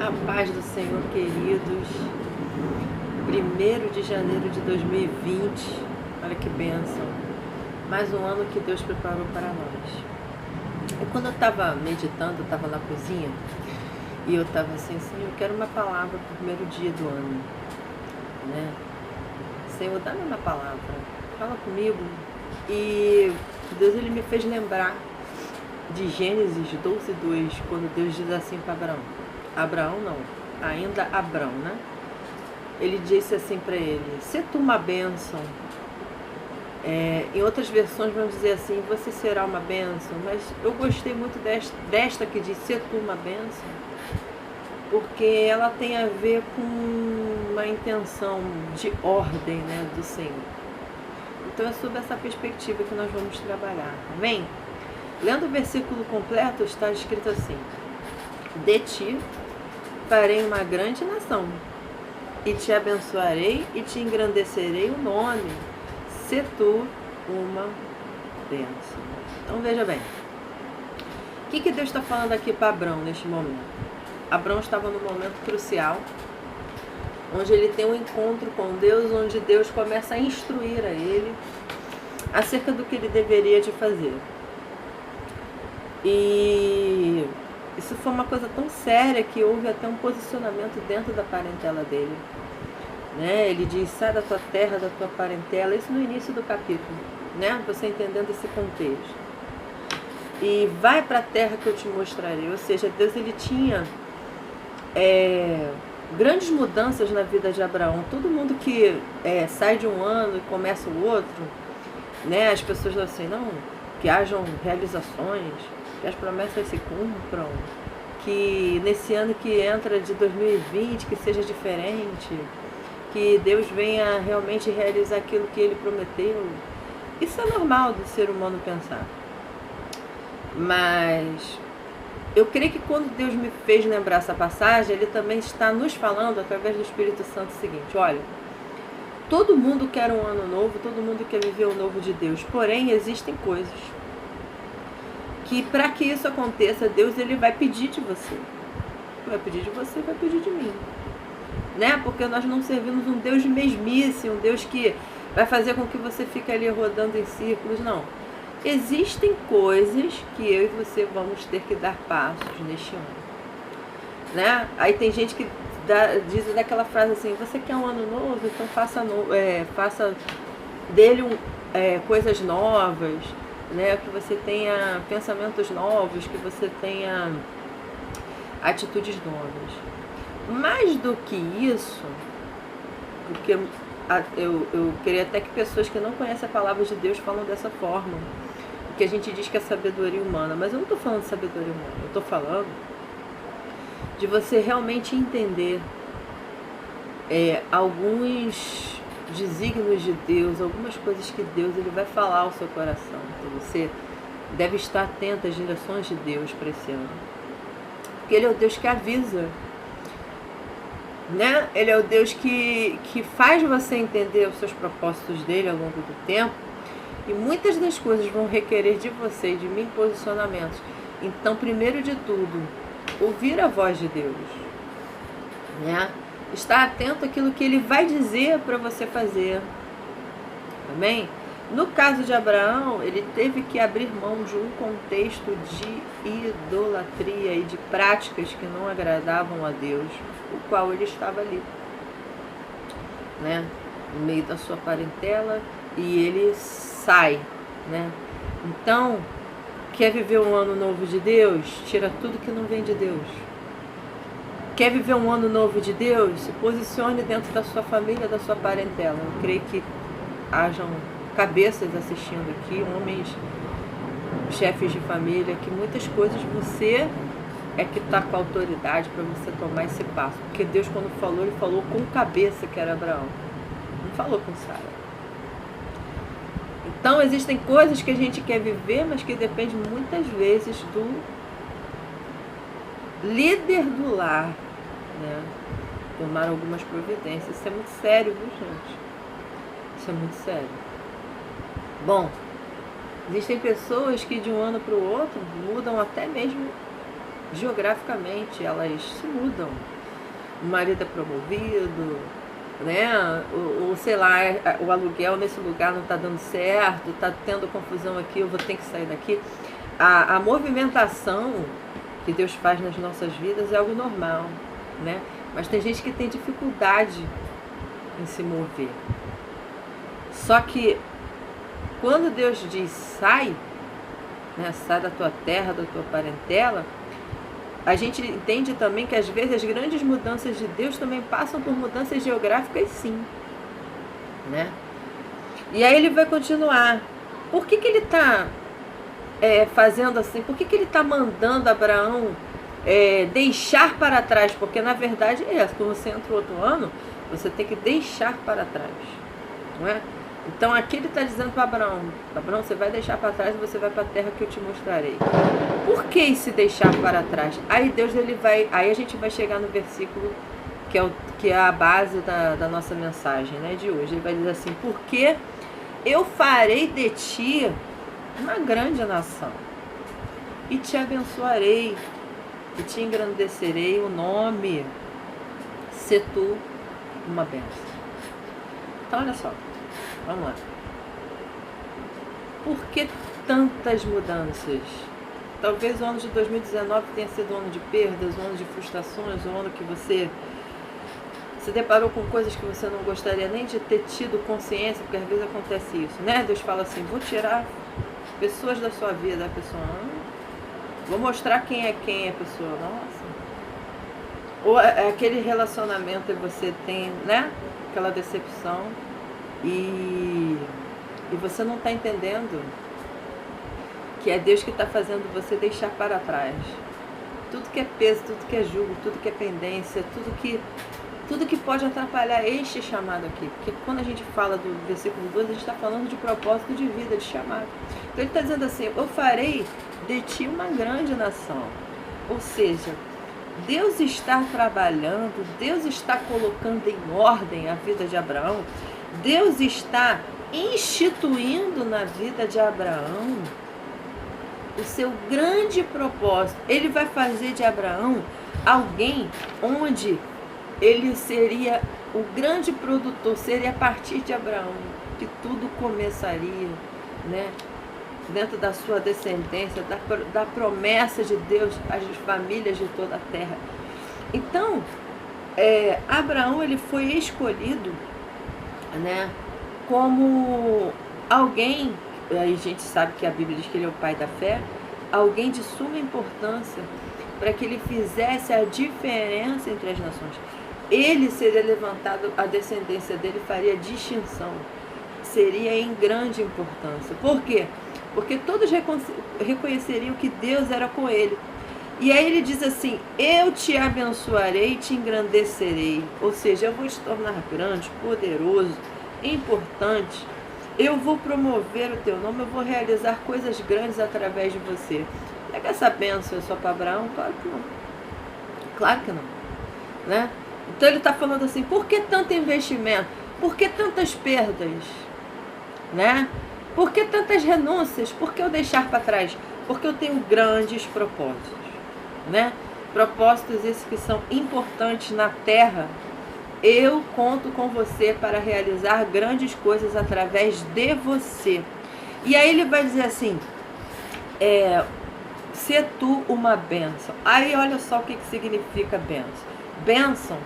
A paz do Senhor, queridos. 1º de janeiro de 2020. Olha que bênção. Mais um ano que Deus preparou para nós. E quando eu estava meditando, eu estava na cozinha, e eu estava assim, Senhor, eu quero uma palavra para o primeiro dia do ano. Né? Senhor, dá-me uma palavra. Fala comigo. E Deus, ele me fez lembrar de Gênesis 12:2, quando Deus diz assim para Abraão. Abraão não, ainda Abrão, né? Ele disse assim para ele, se tu uma bênção. Em outras versões vão dizer assim, você será uma bênção, mas eu gostei muito desta que diz, se tu uma bênção, porque ela tem a ver com uma intenção de ordem, né, do Senhor. Então é sobre essa perspectiva que nós vamos trabalhar, amém? Lendo o versículo completo, está escrito assim, de ti farei uma grande nação, e te abençoarei e te engrandecerei o nome, se tu uma bênção. Então veja bem, o que Deus está falando aqui para Abrão neste momento? Abrão estava num momento crucial, onde ele tem um encontro com Deus, onde Deus começa a instruir a ele acerca do que ele deveria de fazer. E isso foi uma coisa tão séria que houve até um posicionamento dentro da parentela dele. Né? Ele diz, sai da tua terra, da tua parentela, isso no início do capítulo, né? Você entendendo esse contexto. E vai para a terra que eu te mostrarei. Ou seja, Deus, ele tinha grandes mudanças na vida de Abraão. Todo mundo que sai de um ano e começa o outro, né? As pessoas dizem assim, não, que hajam realizações, que as promessas se cumpram, que nesse ano que entra de 2020, que seja diferente, que Deus venha realmente realizar aquilo que Ele prometeu. Isso é normal do ser humano pensar. Mas eu creio que quando Deus me fez lembrar essa passagem, Ele também está nos falando, através do Espírito Santo, o seguinte, olha, todo mundo quer um ano novo, todo mundo quer viver o novo de Deus, porém existem coisas que para que isso aconteça, Deus, ele vai pedir de você. Vai pedir de você, vai pedir de mim. Né? Porque nós não servimos um Deus de mesmice, um Deus que vai fazer com que você fique ali rodando em círculos, não. Existem coisas que eu e você vamos ter que dar passos neste ano. Né? Aí tem gente que diz daquela frase assim, você quer um ano novo, então faça dele coisas novas, né? Que você tenha pensamentos novos, que você tenha atitudes novas. Mais do que isso, porque eu queria até que pessoas que não conhecem a palavra de Deus falam dessa forma, porque a gente diz que é sabedoria humana, mas eu não estou falando de sabedoria humana, eu estou falando de você realmente entender alguns desígnios de Deus, algumas coisas que Deus ele vai falar ao seu coração. Então você deve estar atento às direções de Deus para esse ano. Porque Ele é o Deus que avisa. Né? Ele é o Deus que faz você entender os seus propósitos dele ao longo do tempo. E muitas das coisas vão requerer de você e de mim posicionamentos. Então, primeiro de tudo, ouvir a voz de Deus. Né? Estar atento àquilo que ele vai dizer para você fazer. Amém? No caso de Abraão, ele teve que abrir mão de um contexto de idolatria e de práticas que não agradavam a Deus, o qual ele estava ali. Né? No meio da sua parentela, e ele sai. Né? Então, quer viver um ano novo de Deus? Tira tudo que não vem de Deus. Quer viver um ano novo de Deus? Se posicione dentro da sua família, da sua parentela. Eu creio que hajam cabeças assistindo aqui, homens, chefes de família, que muitas coisas você é que está com a autoridade para você tomar esse passo. Porque Deus, quando falou, ele falou com cabeça, que era Abraão. Não falou com Sara. Então, existem coisas que a gente quer viver, mas que depende muitas vezes do líder do lar, né? Tomar algumas providências. Isso é muito sério, viu, gente? Isso é muito sério. Bom, existem pessoas que de um ano para o outro mudam até mesmo geograficamente, elas se mudam. O marido é promovido, né? Ou sei lá, o aluguel nesse lugar não está dando certo, está tendo confusão aqui, eu vou ter que sair daqui. A movimentação que Deus faz nas nossas vidas é algo normal, né? Mas tem gente que tem dificuldade em se mover. Só que quando Deus diz sai, né, sai da tua terra, da tua parentela, a gente entende também que às vezes as grandes mudanças de Deus também passam por mudanças geográficas, sim, né? E aí ele vai continuar. Por que ele está fazendo assim? Por que ele está mandando Abraão deixar para trás? Porque na verdade quando você entra outro ano, você tem que deixar para trás, não é? Então aqui ele está dizendo para Abraão, você vai deixar para trás e você vai para a terra que eu te mostrarei. Por que esse deixar para trás? Aí aí a gente vai chegar no versículo que é a base da nossa mensagem, né, de hoje. Ele vai dizer assim: porque eu farei de ti uma grande nação, e te abençoarei, e te engrandecerei o nome, se tu uma bênção. Então olha só, vamos lá. Por que tantas mudanças? Talvez o ano de 2019 tenha sido um ano de perdas, um ano de frustrações, um ano que você se deparou com coisas que você não gostaria nem de ter tido consciência, porque às vezes acontece isso, né? Deus fala assim: vou tirar pessoas da sua vida. A pessoa, vou mostrar quem é a pessoa, nossa. Ou aquele relacionamento e você tem, né, aquela decepção e você não está entendendo que é Deus que está fazendo você deixar para trás tudo que é peso, tudo que é jugo, tudo que é pendência, tudo que pode atrapalhar este chamado aqui. Porque quando a gente fala do versículo 2, a gente está falando de propósito de vida, de chamado. Então ele está dizendo assim: eu farei de ti uma grande nação. Ou seja, Deus está trabalhando, Deus está colocando em ordem a vida de Abraão, Deus está instituindo na vida de Abraão o seu grande propósito. Ele vai fazer de Abraão alguém onde ele seria o grande produtor, seria a partir de Abraão que tudo começaria, né? Dentro da sua descendência, da promessa de Deus às famílias de toda a terra. Então, Abraão ele foi escolhido, né, como alguém, a gente sabe que a Bíblia diz que ele é o pai da fé, alguém de suma importância para que ele fizesse a diferença entre as nações. Ele seria levantado, a descendência dele faria distinção, seria em grande importância. Por quê? Porque todos reconheceriam que Deus era com ele. E aí ele diz assim: eu te abençoarei e te engrandecerei. Ou seja, eu vou te tornar grande, poderoso, importante. Eu vou promover o teu nome, eu vou realizar coisas grandes através de você. É que essa bênção é só para Abraão? Claro que não. Claro que não, né? Então ele está falando assim: por que tanto investimento? Por que tantas perdas? Né? Por que tantas renúncias? Por que eu deixar para trás? Porque eu tenho grandes propósitos, né? Propósitos esses que são importantes na terra. Eu conto com você para realizar grandes coisas através de você. E aí ele vai dizer assim: se tu uma bênção. Aí olha só o que significa bênção. Bênção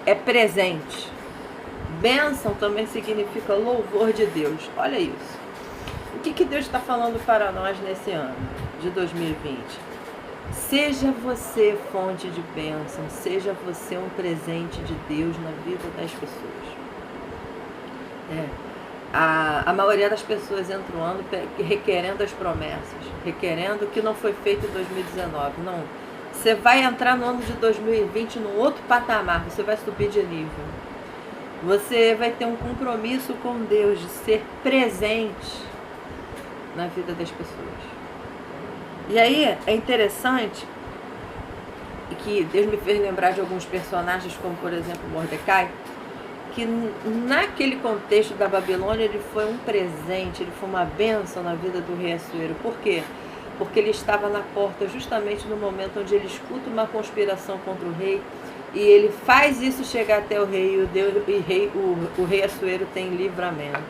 é presente. Bênção também significa louvor de Deus. Olha isso. O que Deus está falando para nós nesse ano de 2020? Seja você fonte de bênção, seja você um presente de Deus na vida das pessoas. A maioria das pessoas entra o ano requerendo as promessas, requerendo o que não foi feito em 2019. Não, você vai entrar no ano de 2020 num outro patamar, você vai subir de nível. Você vai ter um compromisso com Deus de ser presente na vida das pessoas. E aí é interessante que Deus me fez lembrar de alguns personagens, como por exemplo Mordecai, que naquele contexto da Babilônia ele foi um presente, ele foi uma bênção na vida do rei Assuero. Por quê? porque ele estava na porta justamente no momento onde ele escuta uma conspiração contra o rei, e ele faz isso chegar até o rei, o rei Assuero tem livramento,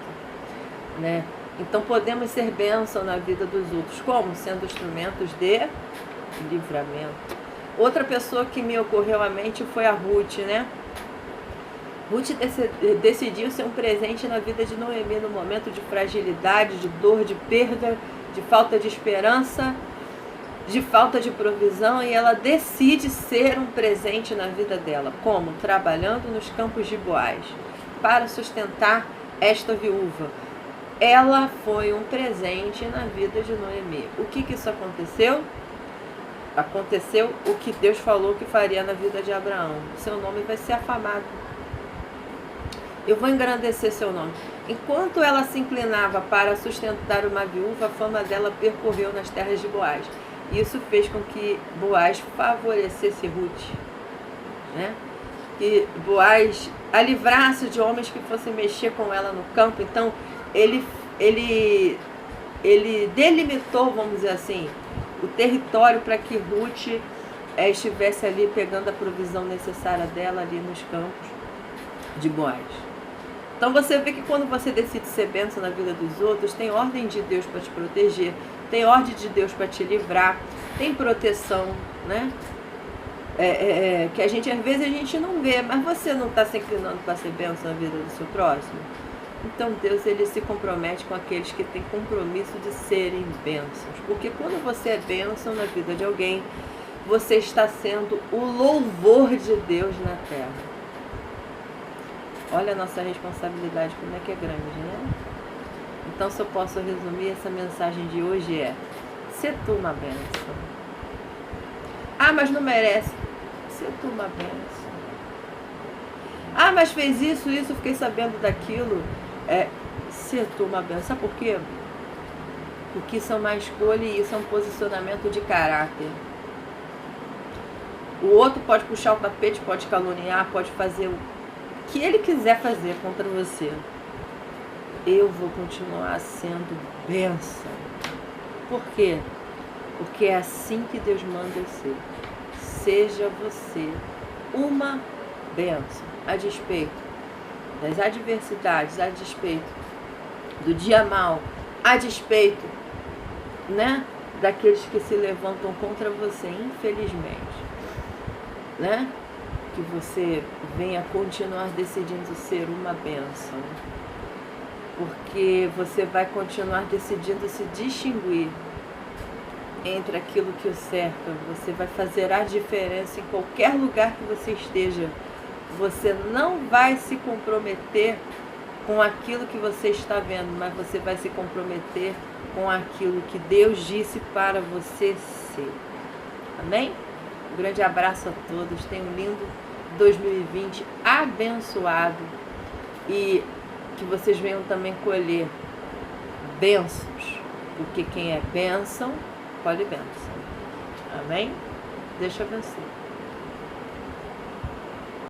né? Então podemos ser bênção na vida dos outros, como? Sendo instrumentos de livramento. Outra pessoa que me ocorreu à mente foi a Ruth, né? Ruth decidiu ser um presente na vida de Noemi no momento de fragilidade, de dor, de perda, de falta de esperança, de falta de provisão, e ela decide ser um presente na vida dela. Como? Trabalhando nos campos de Boaz, para sustentar esta viúva. Ela foi um presente na vida de Noemi. O que isso aconteceu? Aconteceu o que Deus falou que faria na vida de Abraão. Seu nome vai ser afamado. Eu vou engrandecer seu nome. Enquanto ela se inclinava para sustentar uma viúva, a fama dela percorreu nas terras de Boaz. Isso fez com que Boaz favorecesse Ruth, né? Que Boaz a livrasse de homens que fossem mexer com ela no campo. Então, ele delimitou, vamos dizer assim, o território para que Ruth estivesse ali pegando a provisão necessária dela ali nos campos de Boaz. Então você vê que quando você decide ser bênção na vida dos outros, tem ordem de Deus para te proteger, tem ordem de Deus para te livrar, tem proteção, né? Que a gente, às vezes, a gente não vê, mas você não está se inclinando para ser bênção na vida do seu próximo? Então Deus, ele se compromete com aqueles que têm compromisso de serem bênçãos. Porque quando você é bênção na vida de alguém, você está sendo o louvor de Deus na terra. Olha a nossa responsabilidade, como é que é grande, né? Então, se eu posso resumir, essa mensagem de hoje é: se tu uma bênção. Ah, mas não merece. Se tu uma bênção. Ah, mas fez isso, fiquei sabendo daquilo. Se tu uma bênção. Sabe por quê? Porque isso é uma escolha e isso é um posicionamento de caráter. O outro pode puxar o tapete, pode caluniar, pode fazer o que ele quiser fazer contra você. Eu vou continuar sendo bênção. Por quê? Porque é assim que Deus manda eu ser. Seja você uma bênção, a despeito das adversidades, a despeito do dia mal, a despeito, né, daqueles que se levantam contra você, infelizmente, né? Que você venha continuar decidindo ser uma bênção, porque você vai continuar decidindo se distinguir entre aquilo que o cerca. Você vai fazer a diferença em qualquer lugar que você esteja. Você não vai se comprometer com aquilo que você está vendo, mas você vai se comprometer com aquilo que Deus disse para você ser. Amém? Um grande abraço a todos. Tenham um lindo 2020 abençoado e que vocês venham também colher bênçãos, porque quem é bênção, colhe bênção. Amém? Deus te abençoe.